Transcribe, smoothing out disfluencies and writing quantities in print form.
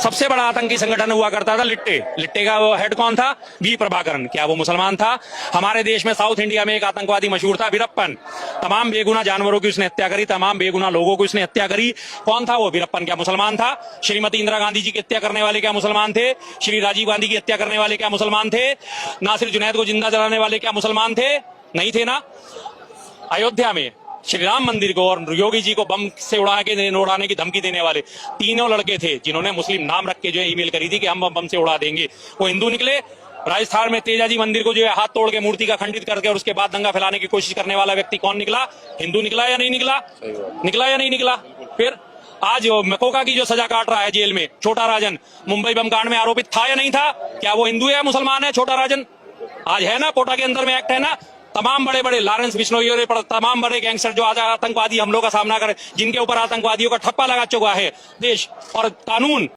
सबसे बड़ा आतंकी संगठन हुआ करता था लिट्टे। लिट्टे का वो हेड कौन था? वी प्रभाकरन। क्या वो मुसलमान था? हमारे देश में साउथ इंडिया में एक आतंकवादी मशहूर था, वीरप्पन। तमाम बेगुना जानवरों की उसने हत्या करी, तमाम बेगुना लोगों की उसने हत्या करी। कौन था वो? वीरप्पन। क्या मुसलमान था? श्रीमती इंदिरा गांधी जी की हत्या करने वाले क्या मुसलमान थे? श्री राजीव गांधी की हत्या करने वाले क्या मुसलमान थे? नासिर जुनैद को जिंदा जलाने वाले क्या मुसलमान थे? नहीं थे ना। अयोध्या में श्री राम मंदिर को और योगी जी को बम से उड़ाने की धमकी देने वाले तीनों लड़के थे, जिन्होंने मुस्लिम नाम रख के जो है ईमेल करी थी कि हम बम से उड़ा देंगे। वो हिंदू निकले। राजस्थान में तेजाजी मंदिर को जो है हाथ तोड़ के मूर्ति का खंडित करके और उसके बाद दंगा फैलाने की कोशिश करने वाला व्यक्ति कौन निकला? हिंदू निकला या नहीं निकला? निकला या नहीं निकला? फिर आज मकोका की जो सजा काट रहा है जेल में, छोटा राजन, मुंबई बम कांड में आरोपित था या नहीं था? क्या वो हिंदू है मुसलमान है छोटा राजन? आज है ना, कोटा के अंदर में एक्ट है ना। तमाम बड़े बड़े लॉरेंस बिश्नोई और तमाम बड़े गैंगस्टर जो आज आतंकवादी हमलों का सामना कर, जिनके ऊपर आतंकवादियों का ठप्पा लगा चुका है देश और कानून।